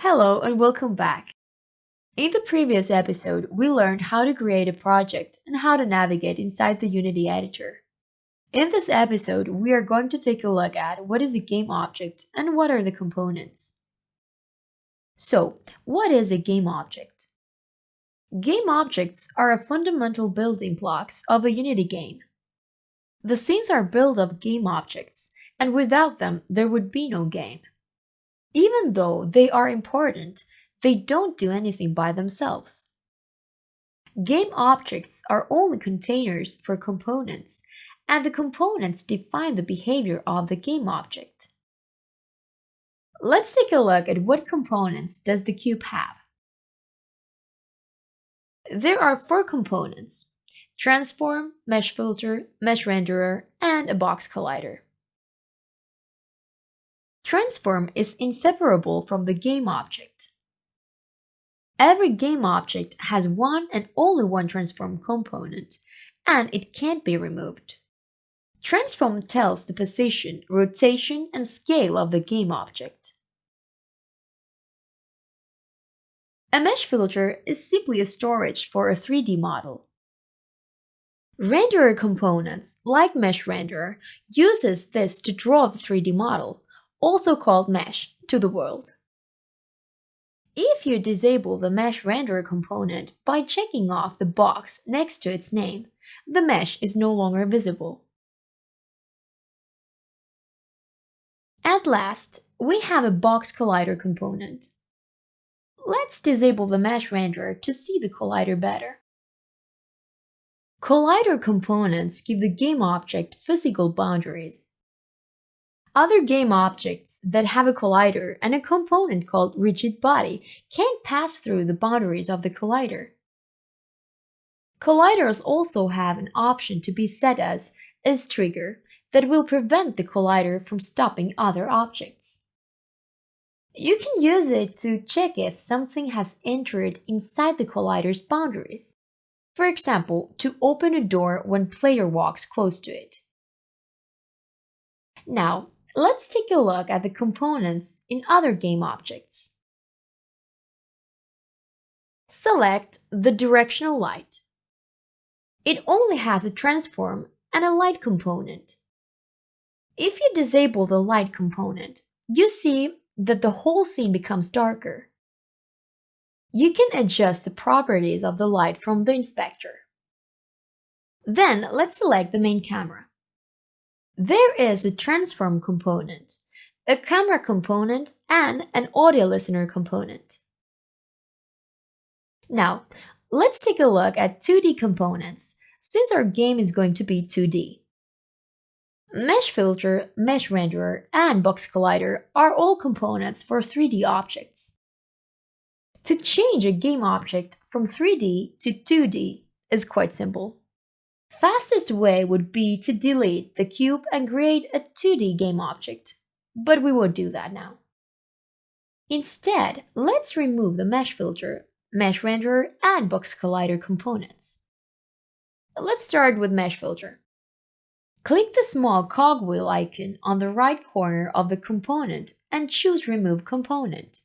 Hello and welcome back. In the previous episode, we learned how to create a project and how to navigate inside the Unity editor. In this episode, we are going to take a look at what is a game object and what are the components. So, what is a game object? Game objects are a fundamental building blocks of a Unity game. The scenes are built of game objects, and without them, there would be no game. Even though they are important, they don't do anything by themselves. Game objects are only containers for components, and the components define the behavior of the game object. Let's take a look at what components does the cube have. There are 4 components: transform, mesh filter, mesh renderer, and a box collider. Transform is inseparable from the game object. Every game object has one and only one transform component, and it can't be removed. Transform tells the position, rotation, and scale of the game object. A mesh filter is simply a storage for a 3D model. Renderer components, like mesh renderer, uses this to draw the 3D model, also called mesh, to the world. If you disable the mesh renderer component by checking off the box next to its name, the mesh is no longer visible. At last, we have a box collider component. Let's disable the mesh renderer to see the collider better. Collider components give the game object physical boundaries. Other game objects that have a collider and a component called rigid body can't pass through the boundaries of the collider. Colliders also have an option to be set as is-trigger that will prevent the collider from stopping other objects. You can use it to check if something has entered inside the collider's boundaries. For example, to open a door when player walks close to it. Now, let's take a look at the components in other game objects. Select the directional light. It only has a transform and a light component. If you disable the light component, you see that the whole scene becomes darker. You can adjust the properties of the light from the inspector. Then let's select the main camera. There is a transform component, a camera component, and an audio listener component. Now, let's take a look at 2D components, since our game is going to be 2D. Mesh filter, mesh renderer, and box collider are all components for 3D objects. To change a game object from 3D to 2D is quite simple. Fastest way would be to delete the cube and create a 2D game object, but we won't do that now. Instead, let's remove the mesh filter, mesh renderer, and box collider components. Let's start with mesh filter. Click the small cogwheel icon on the right corner of the component and choose Remove Component.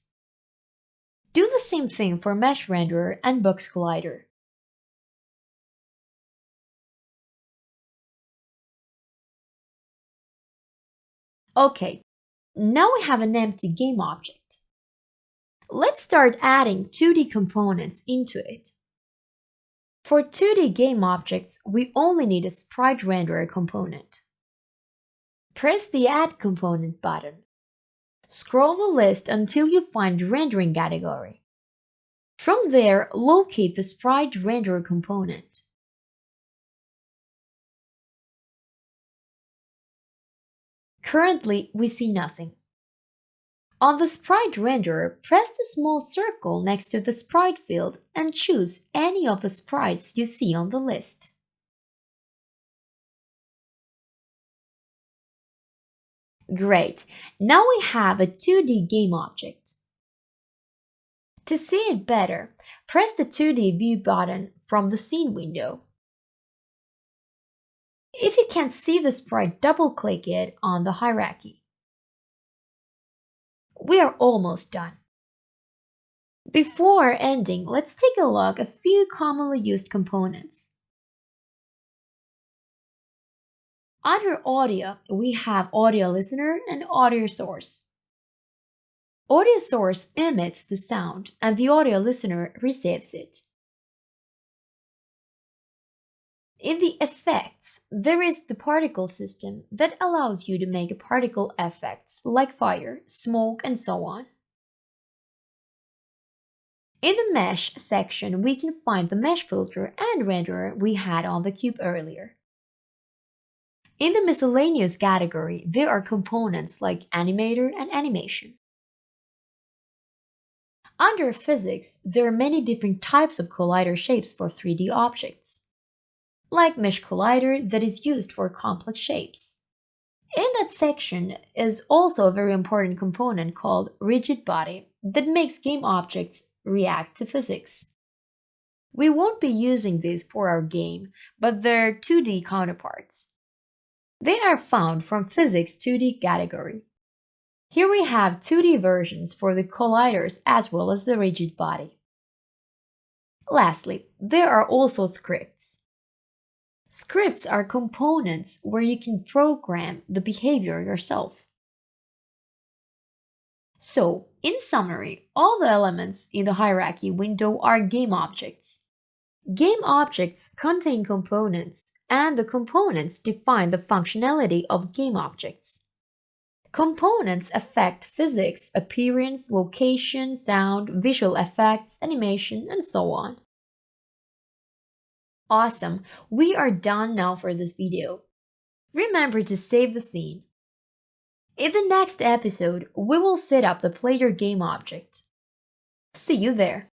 Do the same thing for mesh renderer and box collider. Okay, now we have an empty game object. Let's start adding 2D components into it. For 2D game objects, we only need a sprite renderer component. Press the Add Component button. Scroll the list until you find the rendering category. From there, locate the sprite renderer component. Currently, we see nothing. On the sprite renderer, press the small circle next to the sprite field and choose any of the sprites you see on the list. Great, now we have a 2D game object. To see it better, press the 2D view button from the scene window. If you can't see the sprite, double-click it on the hierarchy. We are almost done. Before ending, let's take a look at a few commonly used components. Under audio, we have audio listener and audio source. Audio source emits the sound and the audio listener receives it. In the effects, there is the particle system that allows you to make particle effects like fire, smoke, and so on. In the mesh section, we can find the mesh filter and renderer we had on the cube earlier. In the miscellaneous category, there are components like animator and animation. Under physics, there are many different types of collider shapes for 3D objects, like mesh collider that is used for complex shapes. In that section is also a very important component called rigid body that makes game objects react to physics. We won't be using these for our game, but they're 2D counterparts. They are found from physics 2D category. Here we have 2D versions for the colliders as well as the rigid body. Lastly, there are also scripts. Scripts are components where you can program the behavior yourself. So, in summary, all the elements in the hierarchy window are game objects. Game objects contain components, and the components define the functionality of game objects. Components affect physics, appearance, location, sound, visual effects, animation, and so on. Awesome! We are done now for this video. Remember to save the scene. In the next episode, we will set up the player game object. See you there!